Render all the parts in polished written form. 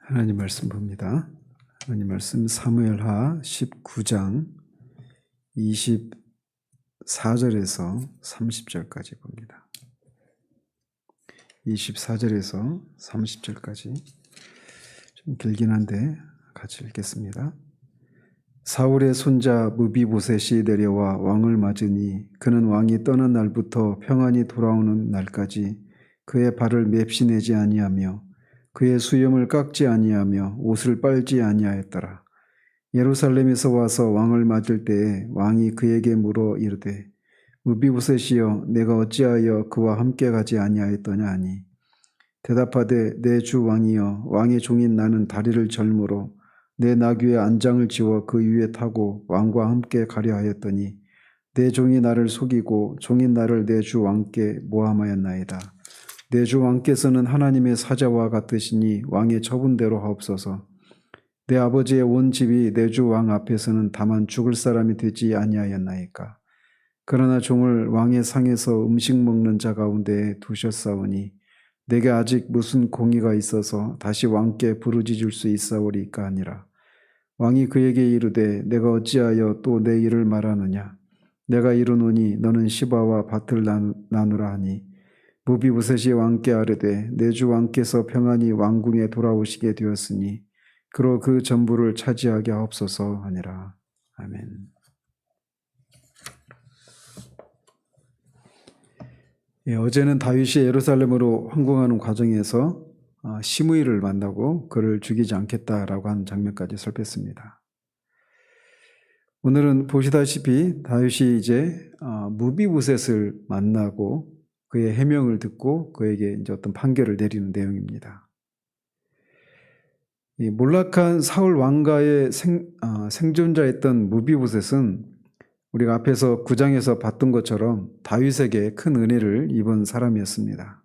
하나님 말씀 봅니다. 하나님 말씀 사무엘하 19장 24절에서 30절까지 봅니다. 24절에서 30절까지 좀 길긴 한데 같이 읽겠습니다. 사울의 손자 무비보셋이 내려와 왕을 맞으니 그는 왕이 떠난 날부터 평안히 돌아오는 날까지 그의 발을 맵시내지 아니하며 그의 수염을 깎지 아니하며 옷을 빨지 아니하였더라. 예루살렘에서 와서 왕을 맞을 때에 왕이 그에게 물어 이르되 무비보셋이여 내가 어찌하여 그와 함께 가지 아니하였더냐 하니 대답하되 내 주 왕이여 왕의 종인 나는 다리를 절므로 내 나귀의 안장을 지워 그 위에 타고 왕과 함께 가려 하였더니 내 종이 나를 속이고 종인 나를 내 주 왕께 모함하였나이다. 내 주 왕께서는 하나님의 사자와 같으시니 왕의 처분대로 하옵소서. 내 아버지의 온 집이 내 주 왕 앞에서는 다만 죽을 사람이 되지 아니하였나이까. 그러나 종을 왕의 상에서 음식 먹는 자 가운데 두셨사오니 내게 아직 무슨 공의가 있어서 다시 왕께 부르짖을 수 있사오리까 하니라. 왕이 그에게 이르되 내가 어찌하여 또 내 일을 말하느냐. 내가 이르노니 너는 시바와 밭을 나누라 하니 무비보셋이 왕께 아뢰되 내 주 왕께서 평안히 왕궁에 돌아오시게 되었으니 그로 그 전부를 차지하게 하옵소서 하니라. 아멘. 어제는 다윗이 예루살렘으로 황궁하는 과정에서 시므이를 만나고 그를 죽이지 않겠다라고 하는 장면까지 살폈습니다. 오늘은 보시다시피 다윗이 이제 무비보셋을 만나고 그의 해명을 듣고 그에게 이제 어떤 판결을 내리는 내용입니다. 이 몰락한 사울 왕가의 생존자였던 무비보셋은 우리가 앞에서 9장에서 봤던 것처럼 다윗에게 큰 은혜를 입은 사람이었습니다.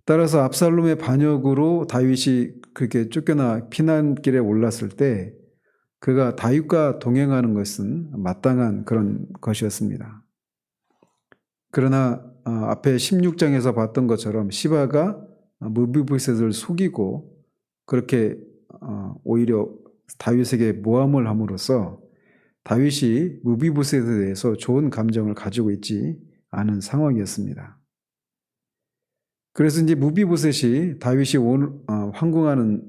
따라서 압살롬의 반역으로 다윗이 그렇게 쫓겨나 피난길에 올랐을 때 그가 다윗과 동행하는 것은 마땅한 그런 것이었습니다. 그러나 앞에 16장에서 봤던 것처럼 시바가 무비보셋을 속이고 그렇게 오히려 다윗에게 모함을 함으로써 다윗이 무비보셋에 대해서 좋은 감정을 가지고 있지 않은 상황이었습니다. 그래서 이제 무비보셋이 다윗이 황궁하는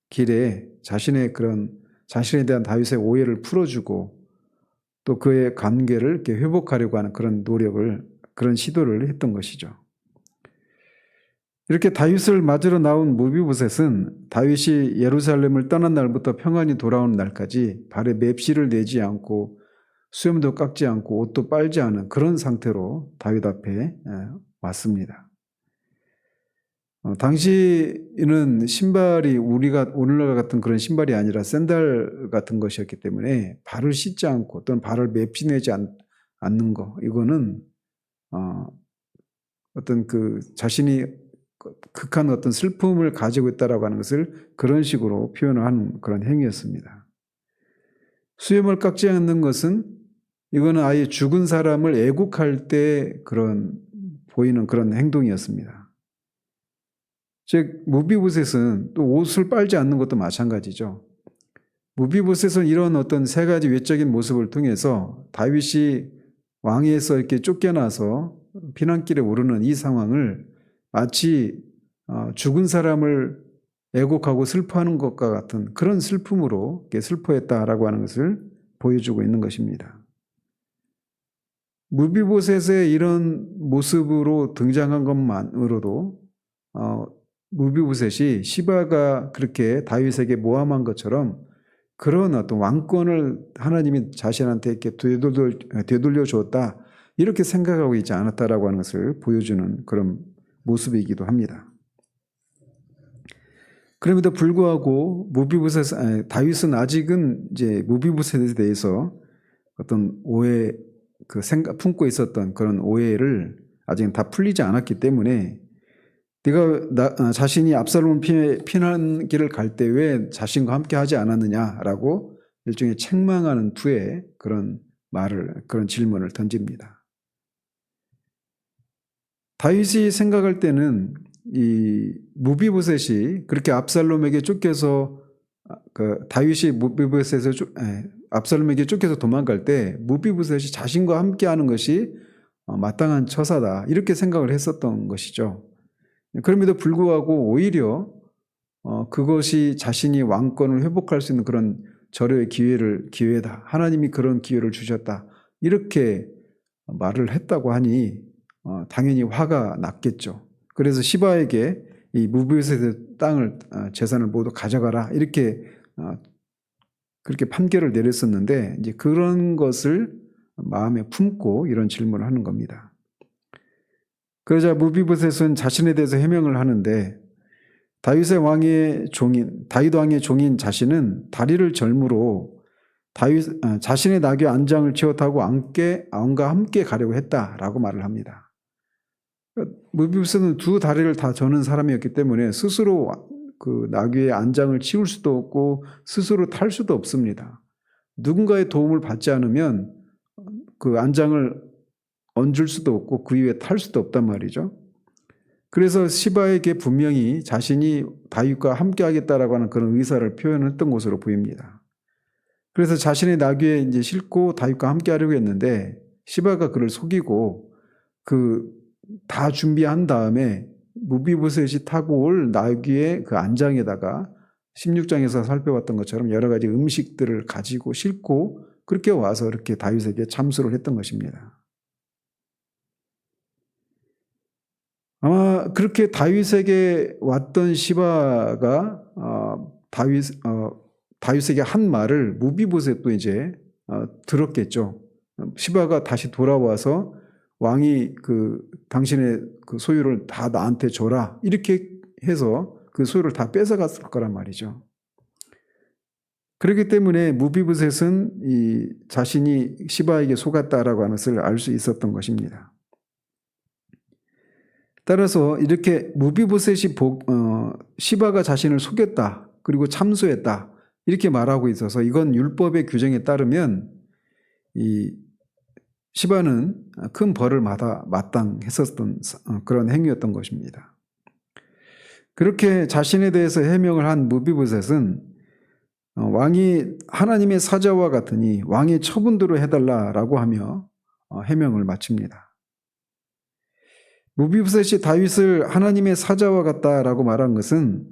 길에 자신에 대한 다윗의 오해를 풀어주고 또 그의 관계를 이렇게 회복하려고 하는 그런 노력을, 그런 시도를 했던 것이죠. 이렇게 다윗을 맞으러 나온 무비보셋은 다윗이 예루살렘을 떠난 날부터 평안히 돌아오는 날까지 발에 맵시를 내지 않고 수염도 깎지 않고 옷도 빨지 않은 그런 상태로 다윗 앞에 왔습니다. 당시에는 신발이 우리가 오늘날 같은 그런 신발이 아니라 샌들 같은 것이었기 때문에 발을 씻지 않고 또는 발을 맵시 내지 않는 거, 이거는 어떤 그 자신이 극한 어떤 슬픔을 가지고 있다라고 하는 것을 그런 식으로 표현을 하는 그런 행위였습니다. 수염을 깎지 않는 것은 이거는 아예 죽은 사람을 애국할 때 보이는 그런 행동이었습니다. 즉 무비보셋은 또 옷을 빨지 않는 것도 마찬가지죠. 무비보셋은 이런 어떤 세 가지 외적인 모습을 통해서 다윗이 왕위에서 이렇게 쫓겨나서 피난길에 오르는 이 상황을 마치 죽은 사람을 애곡하고 슬퍼하는 것과 같은 그런 슬픔으로 슬퍼했다라고 하는 것을 보여주고 있는 것입니다. 무비보셋의 이런 모습으로 등장한 것만으로도 무비보셋이 시바가 그렇게 다윗에게 모함한 것처럼 그런 어떤 왕권을 하나님이 자신한테 이렇게 되돌려 주었다, 이렇게 생각하고 있지 않았다라고 하는 것을 보여주는 그런 모습이기도 합니다. 그럼에도 불구하고 다윗은 아직은 이제 무비보셋에 대해서 어떤 오해, 품고 있었던 그런 오해를 아직은 다 풀리지 않았기 때문에 네가 자신이 압살롬 피난길을 갈 때 왜 자신과 함께 하지 않았느냐라고 일종의 책망하는 투의 그런 질문을 던집니다. 다윗이 생각할 때는 이 무비보셋이 그렇게 압살롬에게 쫓겨서 다윗이 압살롬에게 쫓겨서 도망갈 때 무비보셋이 자신과 함께하는 것이 마땅한 처사다 이렇게 생각을 했었던 것이죠. 그럼에도 불구하고 오히려 그것이 자신이 왕권을 회복할 수 있는 그런 절호의 기회다. 하나님이 그런 기회를 주셨다. 이렇게 말을 했다고 하니 당연히 화가 났겠죠. 그래서 시바에게 이 무비보셋의 땅을 재산을 모두 가져가라 이렇게 그렇게 판결을 내렸었는데 이제 그런 것을 마음에 품고 이런 질문을 하는 겁니다. 그러자 무비보셋은 자신에 대해서 해명을 하는데 다윗 왕의 종인 자신은 다리를 절므로 자신의 나귀 안장을 치어 타고 왕과 함께 가려고 했다라고 말을 합니다. 무비보셋은 두 다리를 다 저는 사람이었기 때문에 스스로 그 나귀의 안장을 치울 수도 없고 스스로 탈 수도 없습니다. 누군가의 도움을 받지 않으면 그 안장을 얹을 수도 없고 그 위에 탈 수도 없단 말이죠. 그래서 시바에게 분명히 자신이 다윗과 함께 하겠다라고 하는 그런 의사를 표현했던 것으로 보입니다. 그래서 자신의 나귀에 이제 싣고 다윗과 함께 하려고 했는데 시바가 그를 속이고 다 준비한 다음에 무비보셋이 타고 올 나귀의 그 안장에다가 16장에서 살펴봤던 것처럼 여러 가지 음식들을 가지고 싣고 그렇게 와서 이렇게 다윗에게 참수를 했던 것입니다. 아마 그렇게 다윗에게 왔던 시바가 다윗에게 한 말을 무비보셋도 이제 들었겠죠. 시바가 다시 돌아와서 왕이 당신의 그 소유를 다 나한테 줘라 이렇게 해서 그 소유를 다 뺏어갔을 거란 말이죠. 그렇기 때문에 무비보셋은 자신이 시바에게 속았다라고 하는 것을 알 수 있었던 것입니다. 따라서 이렇게 무비보셋이 시바가 자신을 속였다 그리고 참소했다 이렇게 말하고 있어서 이건 율법의 규정에 따르면 이 시바는 큰 벌을 마땅했었던 그런 행위였던 것입니다. 그렇게 자신에 대해서 해명을 한 무비보셋은 왕이 하나님의 사자와 같으니 왕의 처분대로 해달라라고 하며 해명을 마칩니다. 무비보셋이 다윗을 하나님의 사자와 같다라고 말한 것은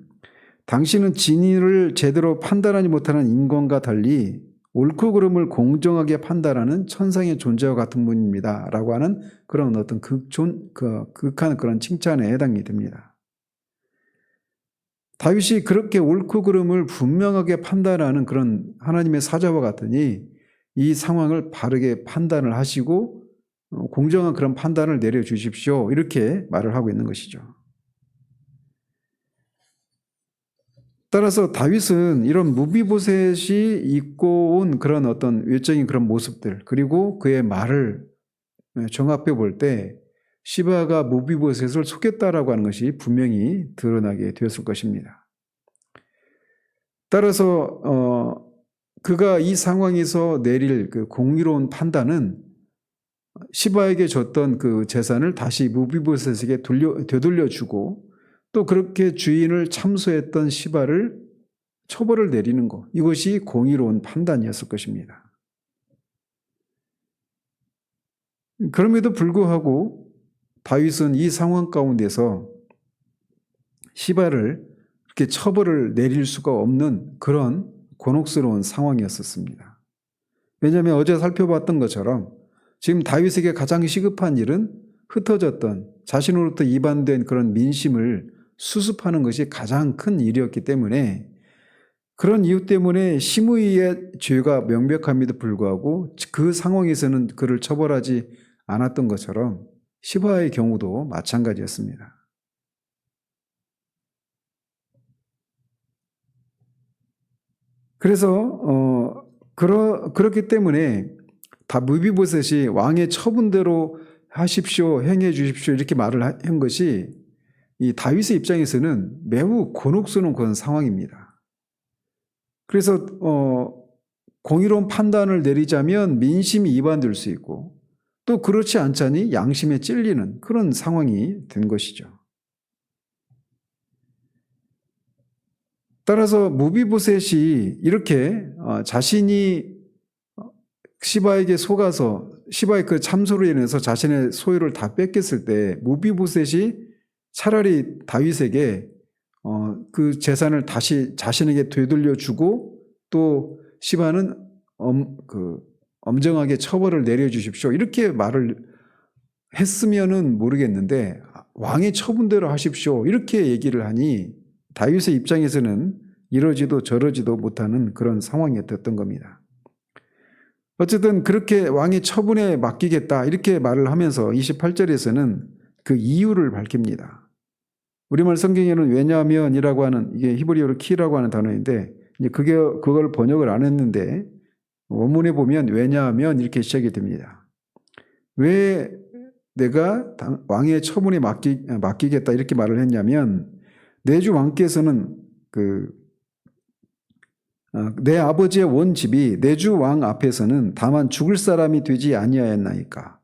당신은 진위를 제대로 판단하지 못하는 인간과 달리 옳고 그름을 공정하게 판단하는 천상의 존재와 같은 분입니다. 라고 하는 그런 어떤 극한 그런 칭찬에 해당이 됩니다. 다윗이 그렇게 옳고 그름을 분명하게 판단하는 그런 하나님의 사자와 같으니 이 상황을 바르게 판단을 하시고 공정한 그런 판단을 내려주십시오. 이렇게 말을 하고 있는 것이죠. 따라서 다윗은 이런 무비보셋이 입고 온 그런 어떤 외적인 그런 모습들 그리고 그의 말을 종합해 볼 때 시바가 무비보셋을 속였다라고 하는 것이 분명히 드러나게 되었을 것입니다. 따라서 그가 이 상황에서 내릴 그 공의로운 판단은 시바에게 줬던 그 재산을 다시 무비보셋에게 되돌려주고 또 그렇게 주인을 참소했던 시바를 처벌을 내리는 것, 이것이 공의로운 판단이었을 것입니다. 그럼에도 불구하고 다윗은 이 상황 가운데서 시바를 그렇게 처벌을 내릴 수가 없는 그런 곤혹스러운 상황이었습니다. 왜냐하면 어제 살펴봤던 것처럼 지금 다윗에게 가장 시급한 일은 흩어졌던 자신으로부터 이반된 그런 민심을 수습하는 것이 가장 큰 일이었기 때문에 그런 이유 때문에 시므이의 죄가 명백함에도 불구하고 그 상황에서는 그를 처벌하지 않았던 것처럼 시바의 경우도 마찬가지였습니다. 그래서 그렇기 때문에 다 무비보셋이 왕의 처분대로 하십시오, 행해 주십시오 이렇게 말을 한 것이 이 다윗의 입장에서는 매우 곤혹스러운 그런 상황입니다. 그래서 공의로운 판단을 내리자면 민심이 이반될 수 있고 또 그렇지 않자니 양심에 찔리는 그런 상황이 된 것이죠. 따라서 무비보셋이 이렇게 자신이 시바에게 속아서 시바의 그 참소로 인해서 자신의 소유를 다 뺏겼을 때 무비보셋이 차라리 다윗에게 그 재산을 다시 자신에게 되돌려 주고 또 시바는 엄정하게 처벌을 내려주십시오 이렇게 말을 했으면은 모르겠는데 왕의 처분대로 하십시오 이렇게 얘기를 하니 다윗의 입장에서는 이러지도 저러지도 못하는 그런 상황이었던 겁니다. 어쨌든 그렇게 왕의 처분에 맡기겠다 이렇게 말을 하면서 28절에서는 그 이유를 밝힙니다. 우리말 성경에는 왜냐하면이라고 하는 이게 히브리어로 키라고 하는 단어인데 이제 그걸 번역을 안 했는데 원문에 보면 왜냐하면 이렇게 시작이 됩니다. 왜 내가 왕의 처분에 맡기겠다 이렇게 말을 했냐면 내 주 왕께서는 내 아버지의 원 집이 내 주 왕 앞에서는 다만 죽을 사람이 되지 아니하였나이까.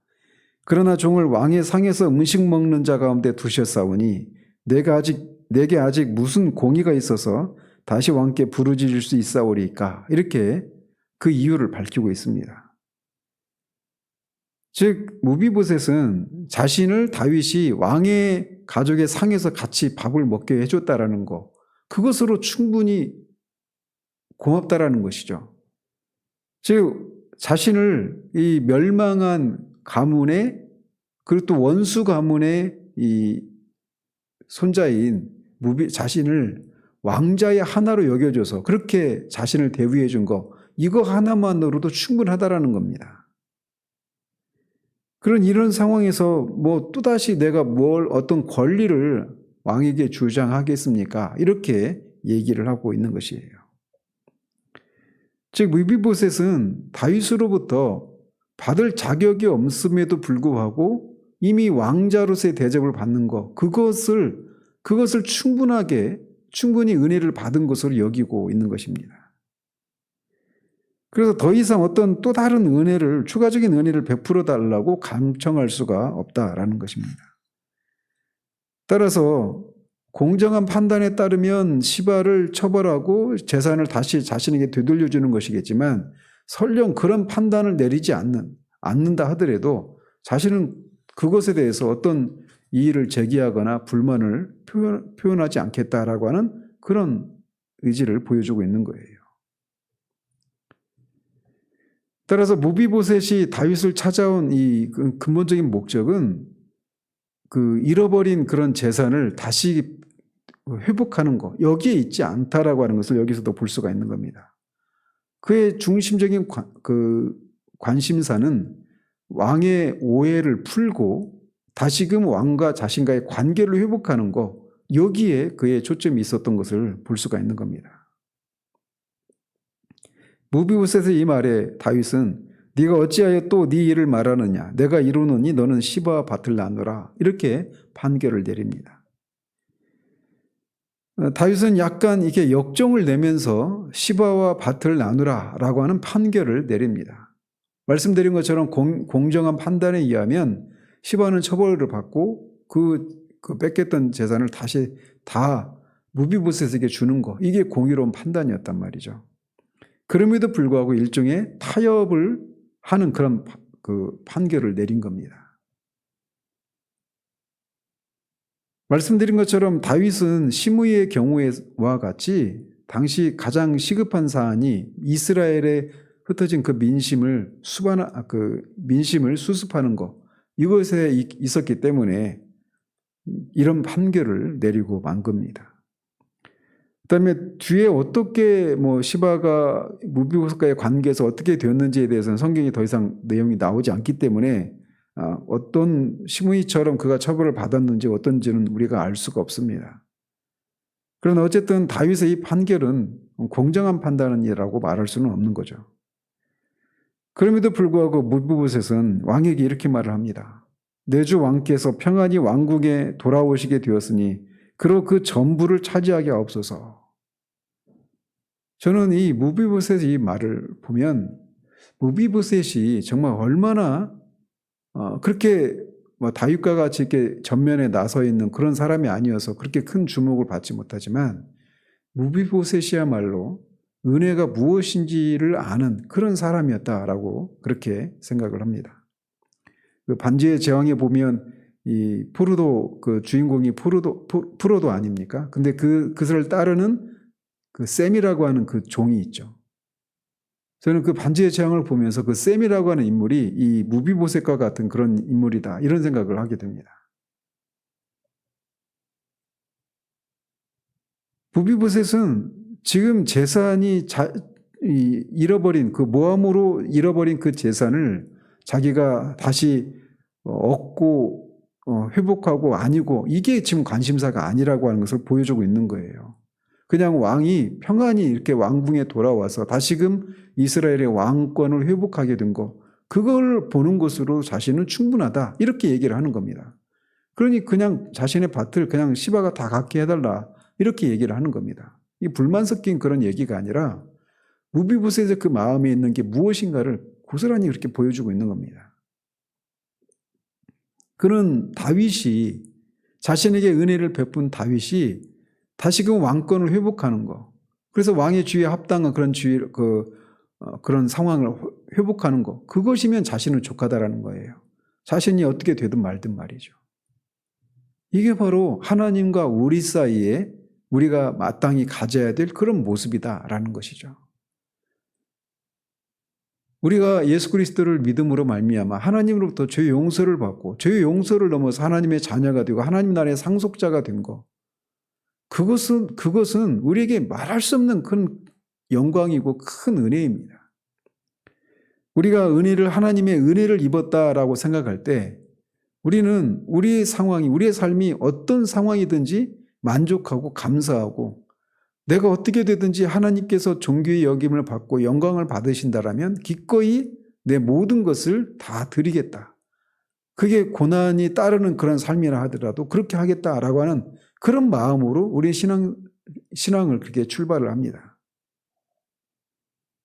그러나 종을 왕의 상에서 음식 먹는 자 가운데 두셨사오니 내게 아직 무슨 공의가 있어서 다시 왕께 부르짖을 수 있사오리까. 이렇게 그 이유를 밝히고 있습니다. 즉 무비보셋은 자신을 다윗이 왕의 가족의 상에서 같이 밥을 먹게 해줬다라는 거 그것으로 충분히 고맙다라는 것이죠. 즉 자신을 이 멸망한 가문의 그리고 또 원수 가문의 이 손자인 자신을 왕자의 하나로 여겨줘서 그렇게 자신을 대우해 준 거 이거 하나만으로도 충분하다라는 겁니다. 이런 상황에서 뭐 또다시 내가 어떤 권리를 왕에게 주장하겠습니까? 이렇게 얘기를 하고 있는 것이에요. 즉 무비보셋은 다윗으로부터 받을 자격이 없음에도 불구하고 이미 왕자로서의 대접을 받는 것 그것을 충분히 은혜를 받은 것으로 여기고 있는 것입니다. 그래서 더 이상 어떤 또 다른 추가적인 은혜를 베풀어 달라고 감청할 수가 없다라는 것입니다. 따라서 공정한 판단에 따르면 시바를 처벌하고 재산을 다시 자신에게 되돌려주는 것이겠지만 설령 그런 판단을 내리지 않는다 하더라도 자신은 그것에 대해서 어떤 이의를 제기하거나 불만을 표현하지 않겠다라고 하는 그런 의지를 보여주고 있는 거예요. 따라서 무비보셋이 다윗을 찾아온 이 근본적인 목적은 잃어버린 그런 재산을 다시 회복하는 것 여기에 있지 않다라고 하는 것을 여기서도 볼 수가 있는 겁니다. 그의 중심적인 관심사는 왕의 오해를 풀고 다시금 왕과 자신과의 관계를 회복하는 것 여기에 그의 초점이 있었던 것을 볼 수가 있는 겁니다. 무비보셋의 이 말에 다윗은 네가 어찌하여 또 네 일을 말하느냐 내가 이루노니 너는 시바와 밭을 나누라 이렇게 판결을 내립니다. 다윗은 약간 이게 역정을 내면서 시바와 밭을 나누라 라고 하는 판결을 내립니다. 말씀드린 것처럼 공정한 판단에 의하면 시바는 처벌을 받고 그 뺏겼던 재산을 다시 다 무비보셋에게 주는 거 이게 공의로운 판단이었단 말이죠. 그럼에도 불구하고 일종의 타협을 하는 그런 판결을 내린 겁니다. 말씀드린 것처럼 다윗은 시므이의 경우와 같이 당시 가장 시급한 사안이 이스라엘에 흩어진 그 민심을 수습하는 것 이것에 있었기 때문에 이런 판결을 내리고 만 겁니다. 그다음에 뒤에 어떻게 시바가 무비보셋과의 관계에서 어떻게 되었는지에 대해서는 성경에 더 이상 내용이 나오지 않기 때문에 어떤 시므이처럼 그가 처벌을 받았는지 어떤지는 우리가 알 수가 없습니다. 그러나 어쨌든 다윗의 이 판결은 공정한 판단이라고 말할 수는 없는 거죠. 그럼에도 불구하고 무비보셋은 왕에게 이렇게 말을 합니다. 내 주 왕께서 평안히 왕궁에 돌아오시게 되었으니 그로 그 전부를 차지하게 하옵소서. 저는 이 무비보셋의 이 말을 보면 무비보셋이 정말 얼마나 그렇게 다윗과 같이 이렇게 전면에 나서 있는 그런 사람이 아니어서 그렇게 큰 주목을 받지 못하지만 무비보셋이야말로 은혜가 무엇인지를 아는 그런 사람이었다라고 그렇게 생각을 합니다. 그 반지의 제왕에 보면 이 포르도 그 주인공이 프로도 아닙니까? 근데 그것을 따르는 그 샘이라고 하는 그 종이 있죠. 저는 그 반지의 제왕을 보면서 그 샘이라고 하는 인물이 이 무비보셋과 같은 그런 인물이다 이런 생각을 하게 됩니다. 무비보셋은 지금 재산이 잃어버린 그 모함으로 잃어버린 그 재산을 자기가 다시 얻고 회복하고 아니고 이게 지금 관심사가 아니라고 하는 것을 보여주고 있는 거예요. 그냥 왕이 평안히 이렇게 왕궁에 돌아와서 다시금 이스라엘의 왕권을 회복하게 된 거, 그걸 보는 것으로 자신은 충분하다 이렇게 얘기를 하는 겁니다. 그러니 그냥 자신의 밭을 그냥 시바가 다 갖게 해달라 이렇게 얘기를 하는 겁니다. 이 불만 섞인 그런 얘기가 아니라 무비보셋의 그 마음에 있는 게 무엇인가를 고스란히 그렇게 보여주고 있는 겁니다. 그는 다윗이 자신에게 은혜를 베푼 다윗이 다시금 왕권을 회복하는 거. 그래서 왕의 주위에 합당한 그런 상황을 회복하는 거. 그것이면 자신은 족하다라는 거예요. 자신이 어떻게 되든 말든 말이죠. 이게 바로 하나님과 우리 사이에 우리가 마땅히 가져야 될 그런 모습이다라는 것이죠. 우리가 예수 그리스도를 믿음으로 말미암아 하나님으로부터 죄 용서를 받고 죄 용서를 넘어서 하나님의 자녀가 되고 하나님 나라의 상속자가 된 것, 그것은 우리에게 말할 수 없는 큰 영광이고 큰 은혜입니다. 우리가 하나님의 은혜를 입었다라고 생각할 때 우리는 우리의 상황이, 우리의 삶이 어떤 상황이든지 만족하고 감사하고 내가 어떻게 되든지 하나님께서 존귀의 여김을 받고 영광을 받으신다라면 기꺼이 내 모든 것을 다 드리겠다. 그게 고난이 따르는 그런 삶이라 하더라도 그렇게 하겠다라고 하는 그런 마음으로 우리의 신앙을 그렇게 출발을 합니다.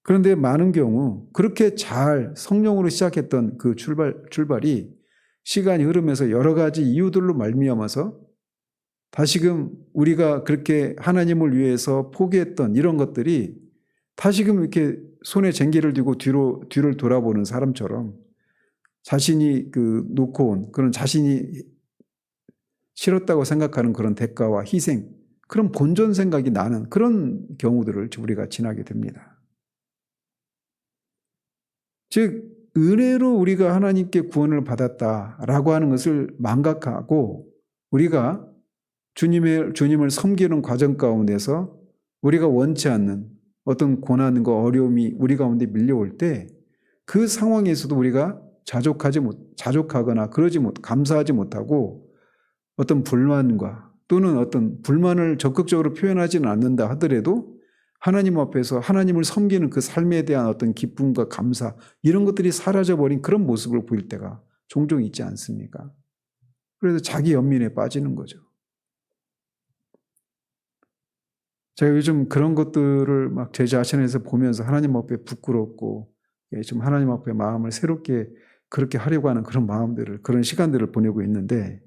그런데 많은 경우 그렇게 잘 성령으로 시작했던 그 출발이 시간이 흐르면서 여러 가지 이유들로 말미암아서 다시금 우리가 그렇게 하나님을 위해서 포기했던 이런 것들이 다시금 이렇게 손에 쟁기를 쥐고 뒤를 돌아보는 사람처럼 자신이 놓고 온 그런 자신이 싫었다고 생각하는 그런 대가와 희생, 그런 본전 생각이 나는 그런 경우들을 우리가 지나게 됩니다. 즉 은혜로 우리가 하나님께 구원을 받았다라고 하는 것을 망각하고 우리가 주님을 섬기는 과정 가운데서 우리가 원치 않는 어떤 고난과 어려움이 우리 가운데 밀려올 때 그 상황에서도 우리가 자족하거나 감사하지 못하고 어떤 불만과 또는 어떤 불만을 적극적으로 표현하지는 않는다 하더라도 하나님 앞에서 하나님을 섬기는 그 삶에 대한 어떤 기쁨과 감사 이런 것들이 사라져버린 그런 모습을 보일 때가 종종 있지 않습니까? 그래서 자기 연민에 빠지는 거죠. 제가 요즘 그런 것들을 막 제 자신에서 보면서 하나님 앞에 부끄럽고 좀 하나님 앞에 마음을 새롭게 그렇게 하려고 하는 그런 시간들을 보내고 있는데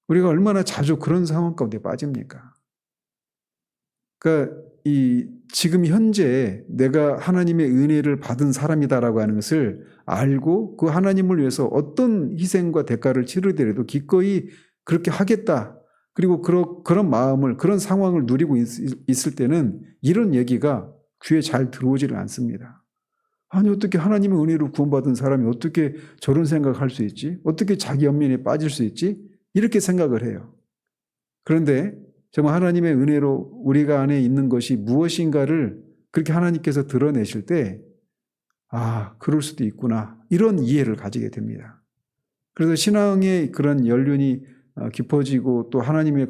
우리가 얼마나 자주 그런 상황 가운데 빠집니까? 그러니까 지금 현재 내가 하나님의 은혜를 받은 사람이다라고 하는 것을 알고 그 하나님을 위해서 어떤 희생과 대가를 치르더라도 기꺼이 그렇게 하겠다. 그리고 그런 마음을, 그런 상황을 누리고 있을 때는 이런 얘기가 귀에 잘 들어오지를 않습니다. 아니 어떻게 하나님의 은혜로 구원받은 사람이 어떻게 저런 생각을 할 수 있지? 어떻게 자기 연민에 빠질 수 있지? 이렇게 생각을 해요. 그런데 정말 하나님의 은혜로 우리가 안에 있는 것이 무엇인가를 그렇게 하나님께서 드러내실 때 그럴 수도 있구나 이런 이해를 가지게 됩니다. 그래서 신앙의 그런 연륜이 깊어지고 또 하나님의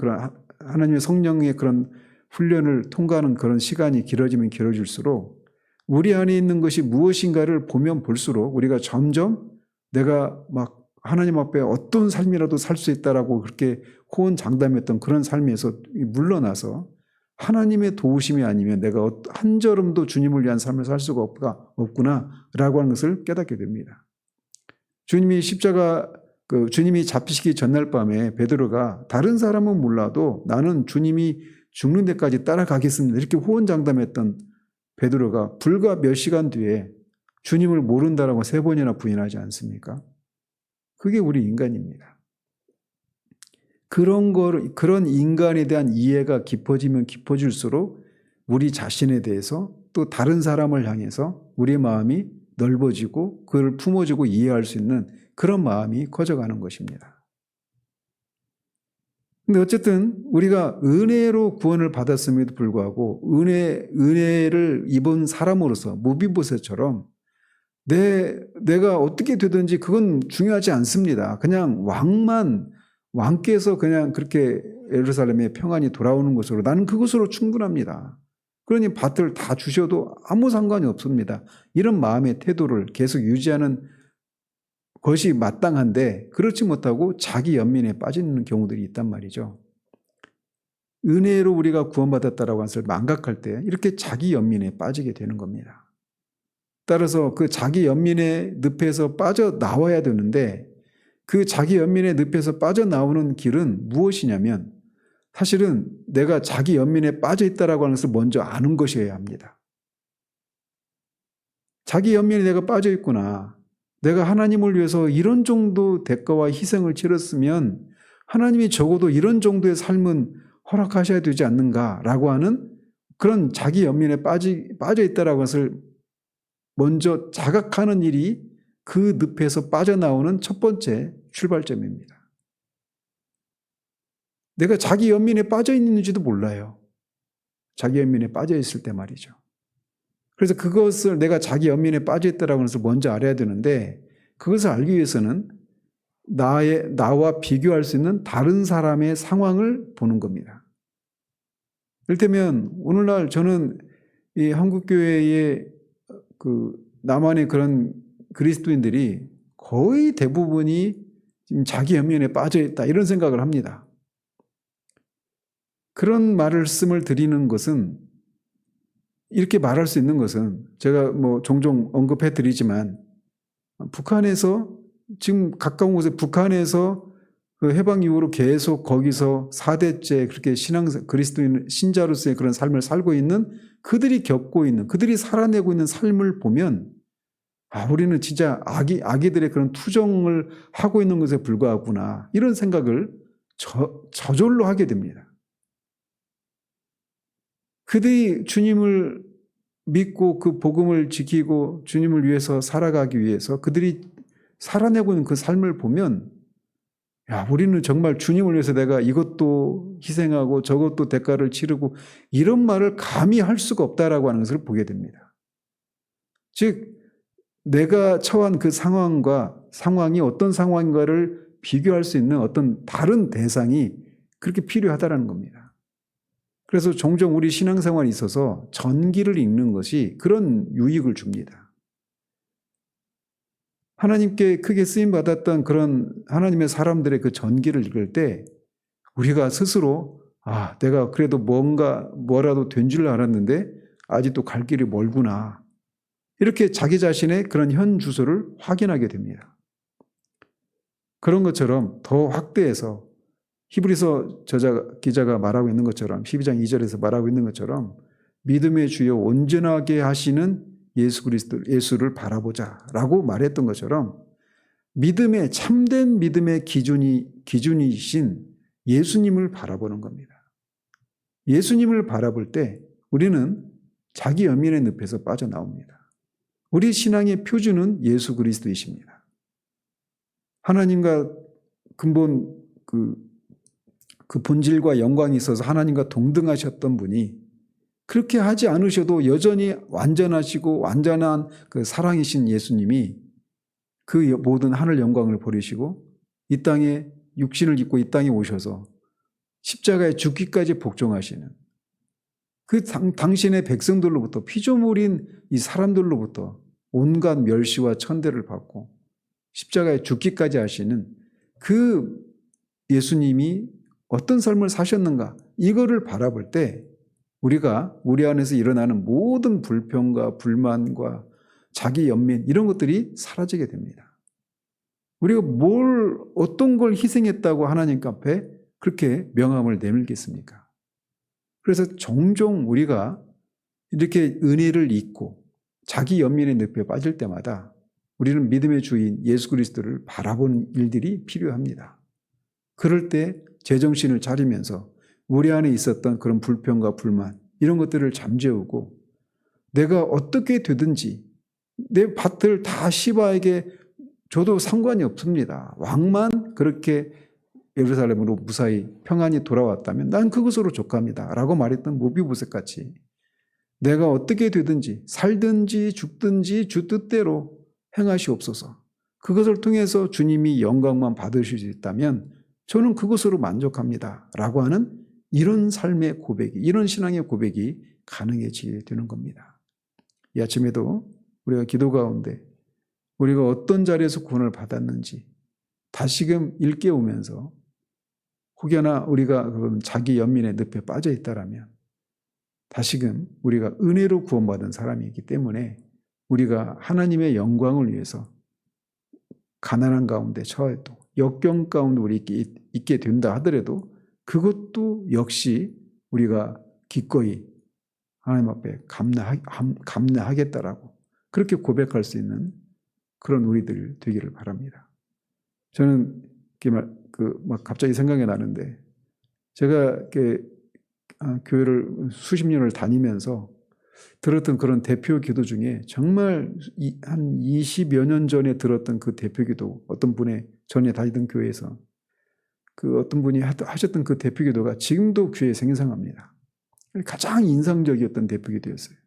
성령의 그런 훈련을 통과하는 그런 시간이 길어지면 길어질수록 우리 안에 있는 것이 무엇인가를 보면 볼수록 우리가 점점 내가 막 하나님 앞에 어떤 삶이라도 살 수 있다라고 그렇게 호언장담했던 그런 삶에서 물러나서 하나님의 도우심이 아니면 내가 한 걸음도 주님을 위한 삶을 살 수가 없구나라고 하는 것을 깨닫게 됩니다. 주님이 주님이 잡히시기 전날 밤에 베드로가 다른 사람은 몰라도 나는 주님이 죽는 데까지 따라가겠습니다. 이렇게 호언장담했던 베드로가 불과 몇 시간 뒤에 주님을 모른다라고 3번이나 부인하지 않습니까? 그게 우리 인간입니다. 그런 인간에 대한 이해가 깊어지면 깊어질수록 우리 자신에 대해서 또 다른 사람을 향해서 우리의 마음이 넓어지고 그를 품어주고 이해할 수 있는 그런 마음이 커져가는 것입니다. 근데 어쨌든 우리가 은혜로 구원을 받았음에도 불구하고 은혜를 입은 사람으로서 무비보셋처럼 내가 어떻게 되든지 그건 중요하지 않습니다. 그냥 왕께서 그냥 그렇게 예루살렘에 평안히 돌아오는 것으로 나는 그것으로 충분합니다. 그러니 밭을 다 주셔도 아무 상관이 없습니다. 이런 마음의 태도를 계속 유지하는 것이 마땅한데 그렇지 못하고 자기 연민에 빠지는 경우들이 있단 말이죠. 은혜로 우리가 구원받았다라고 하는 것을 망각할 때 이렇게 자기 연민에 빠지게 되는 겁니다. 따라서 그 자기 연민의 늪에서 빠져나와야 되는데 그 자기 연민의 늪에서 빠져나오는 길은 무엇이냐면 사실은 내가 자기 연민에 빠져있다라고 하는 것을 먼저 아는 것이어야 합니다. 자기 연민에 내가 빠져있구나. 내가 하나님을 위해서 이런 정도 대가와 희생을 치렀으면 하나님이 적어도 이런 정도의 삶은 허락하셔야 되지 않는가라고 하는 그런 자기 연민에 빠져있다라고 하는 것을 먼저 자각하는 일이 그 늪에서 빠져나오는 첫 번째 출발점입니다. 내가 자기 연민에 빠져 있는지도 몰라요. 자기 연민에 빠져 있을 때 말이죠. 그래서 그것을 내가 자기 연민에 빠져 있다라고 해서 먼저 알아야 되는데 그것을 알기 위해서는 나와 비교할 수 있는 다른 사람의 상황을 보는 겁니다. 이를테면 오늘날 저는 이 한국교회의 남한의 그런 그리스도인들이 거의 대부분이 지금 자기 연민에 빠져 있다 이런 생각을 합니다. 그런 말씀을 드리는 것은 이렇게 말할 수 있는 것은 제가 종종 언급해 드리지만 북한에서 지금 가까운 곳에 북한에서 그 해방 이후로 계속 거기서 4대째 그렇게 그리스도인 신자로서의 그런 삶을 살고 있는 그들이 겪고 있는 그들이 살아내고 있는 삶을 보면 우리는 진짜 아기들의 그런 투정을 하고 있는 것에 불과하구나 이런 생각을 저절로 하게 됩니다. 그들이 주님을 믿고 그 복음을 지키고 주님을 위해서 살아가기 위해서 그들이 살아내고 있는 그 삶을 보면 우리는 정말 주님을 위해서 내가 이것도 희생하고 저것도 대가를 치르고 이런 말을 감히 할 수가 없다라고 하는 것을 보게 됩니다. 즉 내가 처한 그 상황이 어떤 상황인가를 비교할 수 있는 어떤 다른 대상이 그렇게 필요하다라는 겁니다. 그래서 종종 우리 신앙생활에 있어서 전기를 읽는 것이 그런 유익을 줍니다. 하나님께 크게 쓰임받았던 그런 하나님의 사람들의 그 전기를 읽을 때 우리가 스스로 내가 그래도 뭐라도 된 줄 알았는데 아직도 갈 길이 멀구나. 이렇게 자기 자신의 그런 현 주소를 확인하게 됩니다. 그런 것처럼 더 확대해서 히브리서 기자가 말하고 있는 것처럼 12장 2절에서 말하고 있는 것처럼 믿음의 주여 온전하게 하시는 예수를 바라보자라고 말했던 것처럼 참된 믿음의 기준이신 예수님을 바라보는 겁니다. 예수님을 바라볼 때 우리는 자기 연민의 늪에서 빠져나옵니다. 우리 신앙의 표준은 예수 그리스도이십니다. 하나님과 근본 그 본질과 영광이 있어서 하나님과 동등하셨던 분이 그렇게 하지 않으셔도 여전히 완전하시고 완전한 그 사랑이신 예수님이 그 모든 하늘 영광을 버리시고 이 땅에 육신을 입고 이 땅에 오셔서 십자가에 죽기까지 복종하시는 그 당신의 백성들로부터 피조물인 이 사람들로부터 온갖 멸시와 천대를 받고 십자가에 죽기까지 하시는 그 예수님이 어떤 삶을 사셨는가 이거를 바라볼 때 우리가 우리 안에서 일어나는 모든 불평과 불만과 자기 연민 이런 것들이 사라지게 됩니다. 우리가 어떤 걸 희생했다고 하나님 앞에 그렇게 명함을 내밀겠습니까? 그래서 종종 우리가 이렇게 은혜를 잊고 자기 연민의 늪에 빠질 때마다 우리는 믿음의 주인 예수 그리스도를 바라보는 일들이 필요합니다. 그럴 때 제정신을 차리면서 우리 안에 있었던 그런 불평과 불만 이런 것들을 잠재우고 내가 어떻게 되든지 내 밭을 다 시바에게 줘도 상관이 없습니다. 왕만 그렇게 예루살렘으로 무사히 평안히 돌아왔다면 난 그것으로 족합니다. 라고 말했던 무비보셋같이 내가 어떻게 되든지 살든지 죽든지 주 뜻대로 행하시옵소서. 그것을 통해서 주님이 영광만 받으실 수 있다면 저는 그것으로 만족합니다. 라고 하는 이런 삶의 고백이, 이런 신앙의 고백이 가능해지게 되는 겁니다. 이 아침에도 우리가 기도 가운데 우리가 어떤 자리에서 구원을 받았는지 다시금 일깨우면서 혹여나 우리가 그런 자기 연민의 늪에 빠져 있다라면 다시금 우리가 은혜로 구원받은 사람이기 때문에 우리가 하나님의 영광을 위해서 가난한 가운데 처해도 역경 가운데 우리 있게 된다 하더라도 그것도 역시 우리가 기꺼이 하나님 앞에 감내하겠다라고 그렇게 고백할 수 있는 그런 우리들 되기를 바랍니다. 저는 막 갑자기 생각이 나는데 제가 이렇게 교회를 수십 년을 다니면서 들었던 그런 대표 기도 중에 정말 한 20여 년 전에 들었던 그 대표 기도 어떤 분의 전에 다니던 교회에서 그 어떤 분이 하셨던 그 대표 기도가 지금도 귀에 생생합니다. 가장 인상적이었던 대표 기도였어요.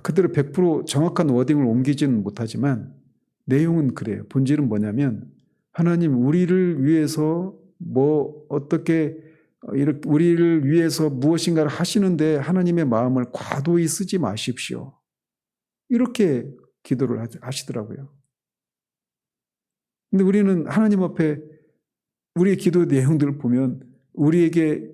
그대로 100% 정확한 워딩을 옮기지는 못하지만 내용은 그래요. 본질은 뭐냐면 하나님 우리를 위해서 어떻게 우리를 위해서 무엇인가를 하시는데 하나님의 마음을 과도히 쓰지 마십시오. 이렇게 기도를 하시더라고요. 근데 우리는 하나님 앞에 우리의 기도 내용들을 보면 우리에게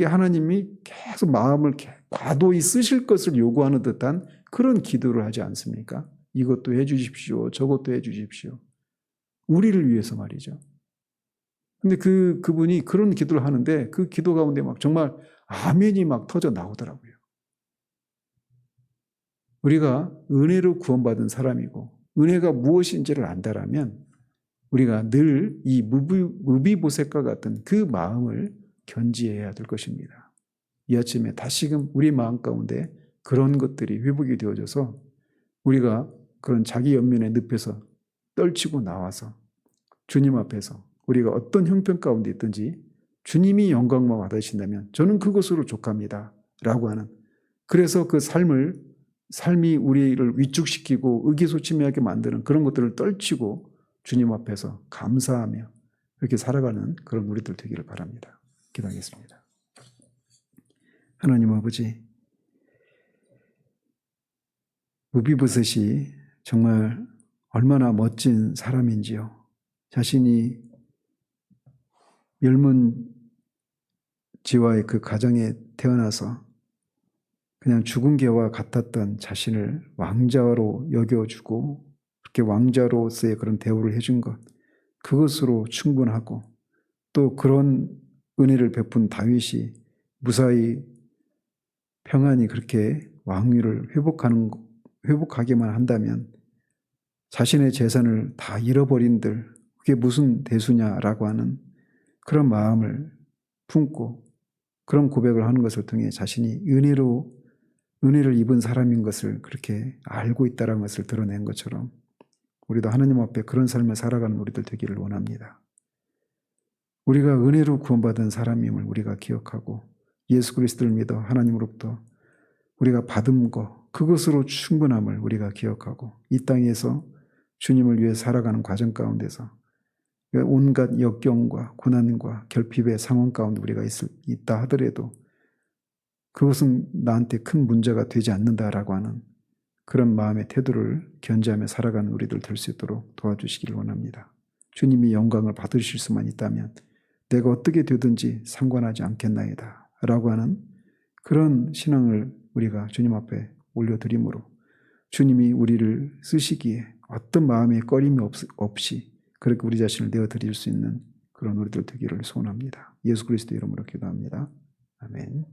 하나님이 계속 마음을 과도히 쓰실 것을 요구하는 듯한 그런 기도를 하지 않습니까? 이것도 해 주십시오. 저것도 해 주십시오. 우리를 위해서 말이죠. 근데 그분이 그런 기도를 하는데 그 기도 가운데 막 정말 아멘이 막 터져 나오더라고요. 우리가 은혜로 구원받은 사람이고 은혜가 무엇인지를 안다라면 우리가 늘 이 무비보셋과 같은 그 마음을 견지해야 될 것입니다. 이 아침에 다시금 우리 마음 가운데 그런 것들이 회복이 되어져서 우리가 그런 자기 연민의 늪에서 떨치고 나와서 주님 앞에서 우리가 어떤 형편 가운데 있든지 주님이 영광만 받으신다면 저는 그것으로 족합니다. 라고 하는 그래서 그 삶이 우리를 위축시키고 의기소침하게 만드는 그런 것들을 떨치고 주님 앞에서 감사하며 이렇게 살아가는 그런 우리들 되기를 바랍니다. 기도하겠습니다. 하나님 아버지, 무비보셋이 정말 얼마나 멋진 사람인지요. 자신이 멸문지와의 그 가정에 태어나서 그냥 죽은 개와 같았던 자신을 왕자로 여겨주고 그렇게 왕자로서의 그런 대우를 해준 것, 그것으로 충분하고 또 그런 은혜를 베푼 다윗이 무사히 평안히 그렇게 왕위를 회복하게만 한다면 자신의 재산을 다 잃어버린들 그게 무슨 대수냐라고 하는 그런 마음을 품고 그런 고백을 하는 것을 통해 자신이 은혜를 입은 사람인 것을 그렇게 알고 있다는 것을 드러낸 것처럼 우리도 하나님 앞에 그런 삶을 살아가는 우리들 되기를 원합니다. 우리가 은혜로 구원받은 사람임을 우리가 기억하고 예수 그리스도를 믿어 하나님으로부터 우리가 받은 것 그것으로 충분함을 우리가 기억하고 이 땅에서 주님을 위해 살아가는 과정 가운데서 온갖 역경과 고난과 결핍의 상황 가운데 우리가 있다 하더라도 그것은 나한테 큰 문제가 되지 않는다라고 하는 그런 마음의 태도를 견지하며 살아가는 우리들 될 수 있도록 도와주시기를 원합니다. 주님이 영광을 받으실 수만 있다면 내가 어떻게 되든지 상관하지 않겠나이다 라고 하는 그런 신앙을 우리가 주님 앞에 올려드림으로 주님이 우리를 쓰시기에 어떤 마음의 꺼림이 없이 그렇게 우리 자신을 내어드릴 수 있는 그런 우리들 되기를 소원합니다. 예수 그리스도 이름으로 기도합니다. 아멘.